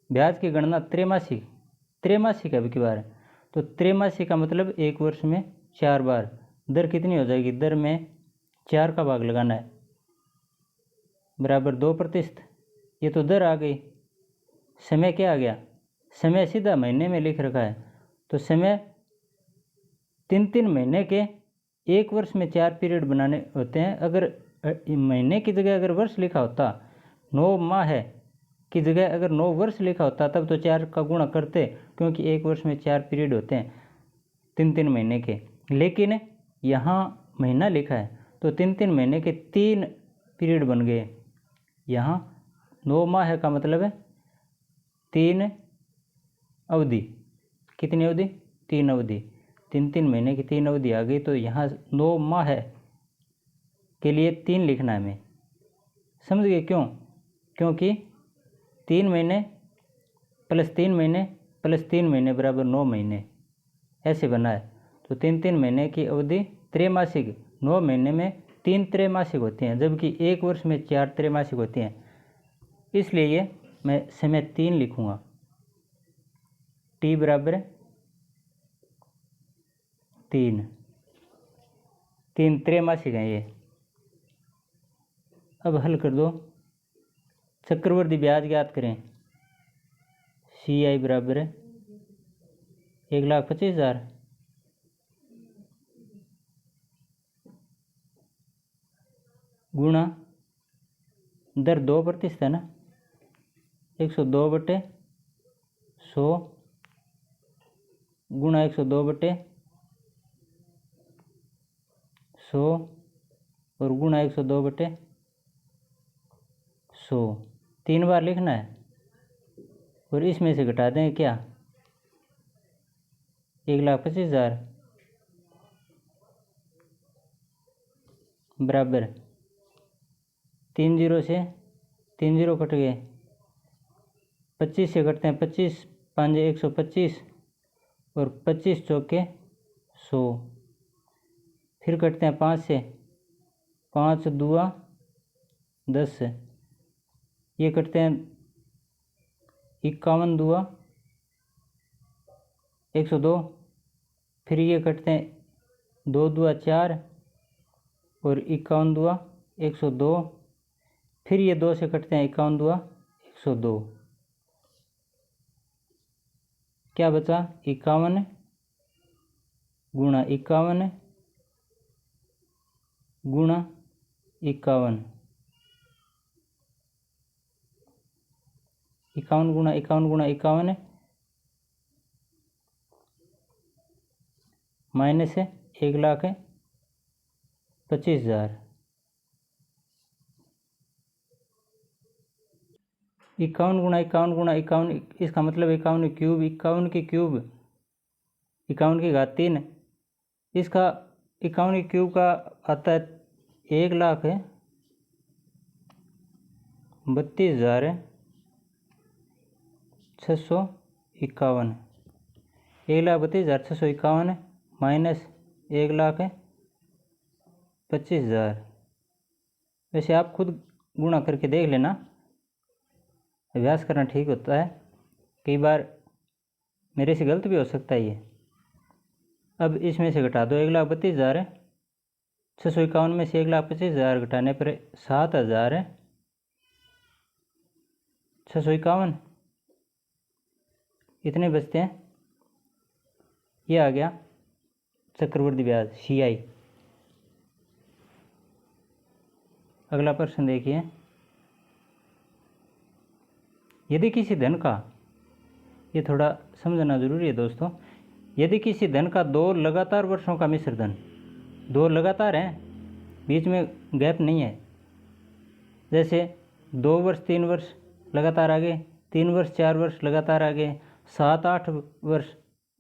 ब्याज की गणना त्रैमासिक है अब की बार। तो त्रैमासिक का मतलब 1 वर्ष में 4 बार। दर कितनी हो जाएगी, दर में 4 का भाग लगाना है बराबर 2%। ये तो दर आ गई। समय क्या आ गया, समय सीधा महीने में लिख रखा है, तो समय 3 महीने के 1 वर्ष में 4 पीरियड बनाने होते हैं। अगर महीने की जगह अगर वर्ष लिखा होता, 9 माह की जगह अगर 9 वर्ष लिखा होता, तब तो 4 का गुणा करते, क्योंकि 1 वर्ष में 4 पीरियड होते हैं 3 महीने के। लेकिन यहाँ महीना लिखा है, तो 3 महीने के 3 पीरियड बन गए। यहाँ 9 माह का मतलब है 3 अवधि। कितनी अवधि 3 अवधि, 3 महीने की 3 अवधि आ गई। तो यहाँ 9 माह के लिए 3 लिखना है हमें। समझ गए क्यों? क्योंकि 3 महीने प्लस 3 महीने प्लस 3 महीने बराबर 9 महीने, ऐसे बना है। तो 3 महीने की अवधि त्रैमासिक, 9 महीने में 3 त्रैमासिक होते हैं, जबकि 1 वर्ष में 4 त्रैमासिक होते हैं। इसलिए ये मैं समय 3 लिखूँगा। T बराबर 3 त्रैमासिक हैं ये। अब हल कर दो, चक्रवर्ती ब्याज ज्ञात करें। CI बराबर 1,25,000 गुणा दर 2% है ना, 102/100 गुणा 102/100 और गुणा 102/100 3 बार लिखना है। और इसमें से घटा दें क्या, 1,25,000 बराबर 3 जीरो से 3 जीरो कट गए, 25 से कटते हैं 25, 5 125 और 25 चौके 100, फिर कटते हैं 5 से, 5 दूआ 10, ये कटते हैं 51 दूआ 102, फिर ये कटते हैं 2 दूआ 4 और 51 दूआ 102, फिर ये 2 से कटते हैं 51 दूआ 102, क्या बचा 51 गुणा 51 गुणा 51, 51 गुणा 51 गुणा 51 माइनस 1,25,000, 51 गुणा 51 गुणा 51, इसका मतलब 51 क्यूब, 51 की क्यूब 51 की घात 3, इसका 51 की क्यूब का आता है 1,32,651, 1,32,651 माइनस 1,25,000। वैसे आप खुद गुणा करके देख लेना, अभ्यास करना ठीक होता है, कई बार मेरे से गलत भी हो सकता है ये। अब इसमें से घटा दो 1,32,651 में से 1,25,000 घटाने पर 7,651 इतने बचते हैं। ये आ गया चक्रवृद्धि ब्याज CI। अगला प्रश्न देखिए, यदि किसी धन का, ये थोड़ा समझना जरूरी है दोस्तों, यदि किसी धन का 2 लगातार वर्षों का मिश्र धन, 2 लगातार हैं, बीच में गैप नहीं है, जैसे 2 वर्ष 3 वर्ष लगातार आगे, 3 वर्ष 4 वर्ष लगातार आगे, 7-8 वर्ष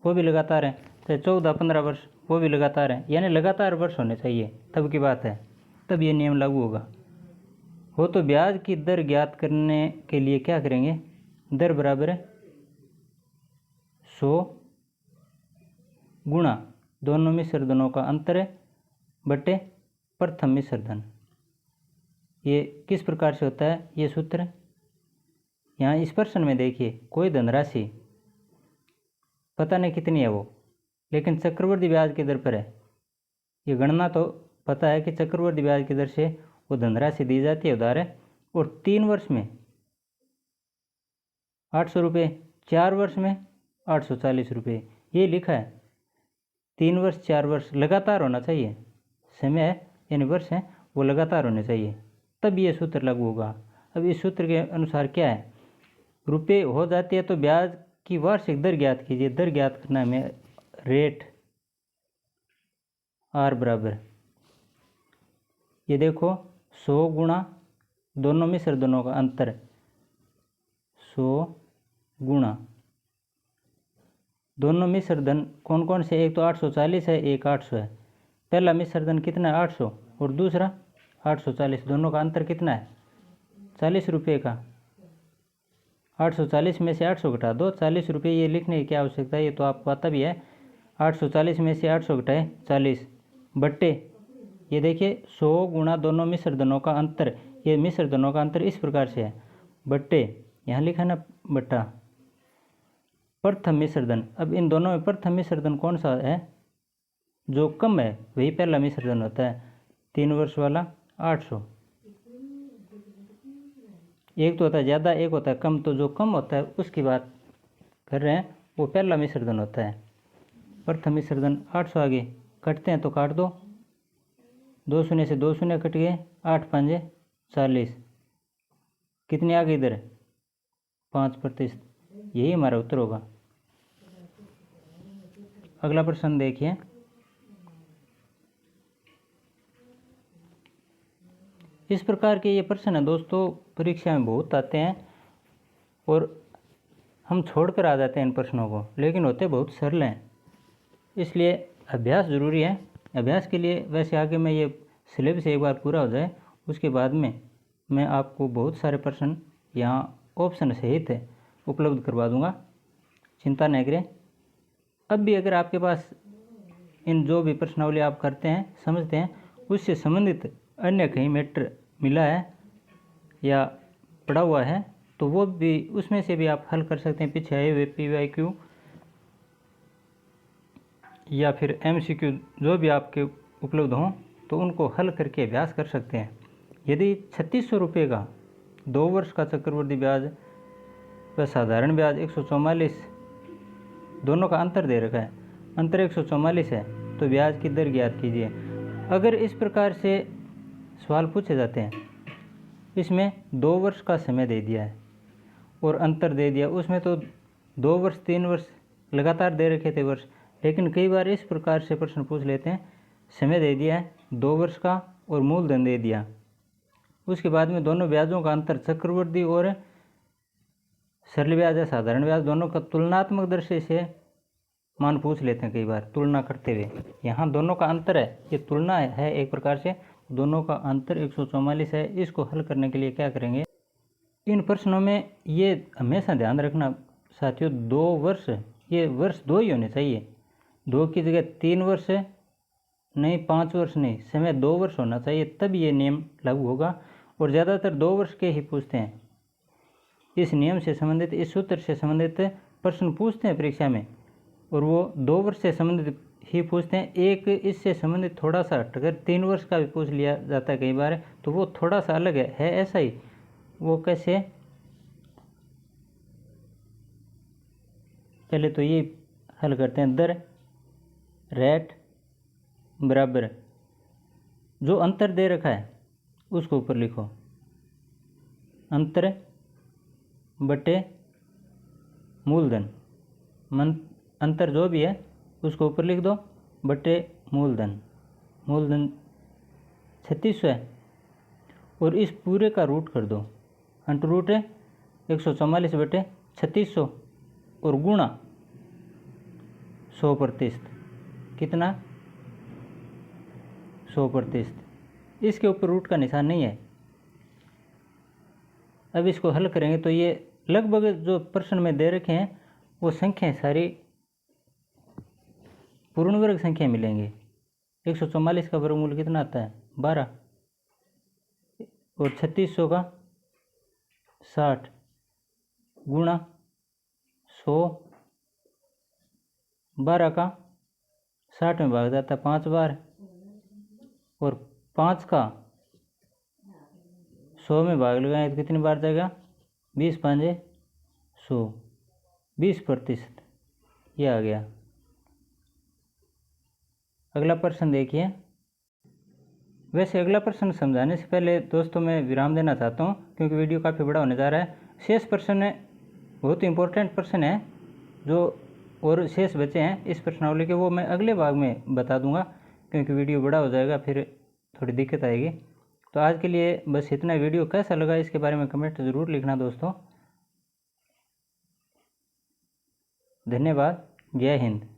वो भी लगातार हैं, तो 14-15 वर्ष वो भी लगातार हैं, यानी लगातार वर्ष होने चाहिए, तब की बात है, तब ये नियम लागू होगा। हो तो ब्याज की दर ज्ञात करने के लिए क्या करेंगे, दर बराबर है 100 गुणा दोनों मिश्र धनों का अंतर है बटे प्रथम मिश्र धन। ये किस प्रकार से होता है, ये सूत्र यहाँ इस प्रश्न में देखिए, कोई धनराशि पता नहीं कितनी है वो, लेकिन चक्रवृद्धि ब्याज की दर पर है। ये गणना तो पता है कि चक्रवृद्धि ब्याज की दर से वो धनराशि दी जाती है उधार है, और 3 वर्ष में 800 रुपये, 4 वर्ष में 840 रुपये, ये लिखा है। 3 वर्ष 4 वर्ष लगातार होना चाहिए, समय है यानी वर्ष है वो लगातार होने चाहिए, तब ये सूत्र लागू होगा। अब इस सूत्र के अनुसार क्या है, रुपये हो जाती है तो ब्याज की वार्षिक दर ज्ञात कीजिए। दर ज्ञात करना है हमें, रेट R बराबर, ये देखो 100 गुणा दोनों मिश्र धनों का अंतर, 100 गुणा दोनों मिश्र धन कौन कौन से, एक तो 840 है, एक 800 है। पहला मिश्र धन कितना है 800 और दूसरा 840, दोनों का अंतर कितना है 40 रुपये का। 840 में से 800 घटा दो, 40 रुपये, ये लिखने की क्या आवश्यकता है, ये तो आपको आता भी है। 840 में से 800 घटाए 40 बट्टे, ये देखिए 100 गुणा दोनों मिश्र धनों का अंतर, ये मिश्र धनों का अंतर इस प्रकार से है, बट्टे यहाँ लिखा ना बट्टा प्रथम मिश्र धन। अब इन दोनों में प्रथम मिश्र धन कौन सा है, जो कम है वही पहला मिश्र धन होता है, 3 वर्ष वाला 800। एक तो होता है ज़्यादा, एक होता है कम, तो जो कम होता है उसकी बात कर रहे हैं, वो पहला मिश्र धन होता है। प्रथम मिश्र धन 800, आगे कटते हैं तो काट दो, 2 शून्य से 2 शून्य कट गए, 8 पंजे 40, कितनी आ गई इधर 5%, यही हमारा उत्तर होगा। अगला प्रश्न देखिए, इस प्रकार के ये प्रश्न है दोस्तों परीक्षा में बहुत आते हैं और हम छोड़कर आ जाते हैं इन प्रश्नों को, लेकिन होते बहुत सरल हैं, इसलिए अभ्यास ज़रूरी है। अभ्यास के लिए वैसे आगे मैं ये सिलेबस एक बार पूरा हो जाए उसके बाद में मैं आपको बहुत सारे प्रश्न यहाँ ऑप्शन सहित उपलब्ध करवा दूँगा, चिंता नहीं करें। अब भी अगर आपके पास इन जो भी प्रश्नावली आप करते हैं समझते हैं उससे संबंधित अन्य कहीं मैटर मिला है या पड़ा हुआ है तो वो भी उसमें से भी आप हल कर सकते हैं, पीछे आए हुए PYQ या फिर MCQ जो भी आपके उपलब्ध हों तो उनको हल करके अभ्यास कर सकते हैं। यदि 3600 रुपये का 2 वर्ष का चक्रवृद्धि ब्याज व साधारण ब्याज 144 दोनों का अंतर दे रखा है, अंतर 144 है, तो ब्याज की दर ज्ञात कीजिए। अगर इस प्रकार से सवाल पूछे जाते हैं, इसमें 2 वर्ष का समय दे दिया है और अंतर दे दिया, उसमें तो 2 वर्ष 3 वर्ष लगातार दे रखे थे वर्ष, लेकिन कई बार इस प्रकार से प्रश्न पूछ लेते हैं, समय दे दिया है 2 वर्ष का और मूलधन दे दिया, उसके बाद में दोनों ब्याजों का अंतर चक्रवृद्धि और सरल ब्याज या साधारण ब्याज दोनों का तुलनात्मक दृष्टि से मान पूछ लेते हैं कई बार तुलना करते हुए। यहाँ दोनों का अंतर है, ये तुलना है एक प्रकार से, दोनों का अंतर 144 है। इसको हल करने के लिए क्या करेंगे, इन प्रश्नों में ये हमेशा ध्यान रखना साथियों, 2 वर्ष, ये वर्ष 2 ही होने चाहिए, 2 की जगह 3 वर्ष नहीं, 5 वर्ष नहीं, समय 2 वर्ष होना चाहिए, तब ये नियम लागू होगा। और ज़्यादातर 2 वर्ष के ही पूछते हैं, इस नियम से संबंधित, इस सूत्र से संबंधित प्रश्न पूछते हैं परीक्षा में, और वो 2 वर्ष से संबंधित ही पूछते हैं। एक इससे संबंधित थोड़ा सा हटकर 3 वर्ष का भी पूछ लिया जाता है कई बार, तो वो थोड़ा सा अलग है ऐसा ही। वो कैसे, पहले तो ये हल करते हैं, दर रेट बराबर जो अंतर दे रखा है उसको ऊपर लिखो, अंतर बटे मूलधन, अंतर जो भी है उसको ऊपर लिख दो बटे मूलधन, मूलधन 3600 है और इस पूरे का रूट कर दो, अंटर रूट है 144 बटे 3600 और गुणा 100%, कितना 100%, इसके ऊपर रूट का निशान नहीं है। अब इसको हल करेंगे तो ये लगभग जो प्रश्न में दे रखे हैं वो संख्याएं सारी पूर्ण वर्ग संख्या मिलेंगे। 144 का वर्गमूल कितना आता है 12 और 3600 का 60 गुणा 100, 12 का 60 में भाग जाता है 5 बार और 5 का 100 में भाग लगाएं तो कितनी बार जाएगा 20 5 100, 20%, ये आ गया। अगला प्रश्न देखिए। वैसे अगला प्रश्न समझाने से पहले दोस्तों मैं विराम देना चाहता हूँ क्योंकि वीडियो काफ़ी बड़ा होने जा रहा है। शेष प्रश्न बहुत इंपॉर्टेंट प्रश्न है जो और शेष बचे हैं इस प्रश्नावली के, वो मैं अगले भाग में बता दूंगा क्योंकि वीडियो बड़ा हो जाएगा, फिर थोड़ी दिक्कत आएगी। तो आज के लिए बस इतना। वीडियो कैसा लगा इसके बारे में कमेंट ज़रूर लिखना दोस्तों। धन्यवाद। जय हिंद।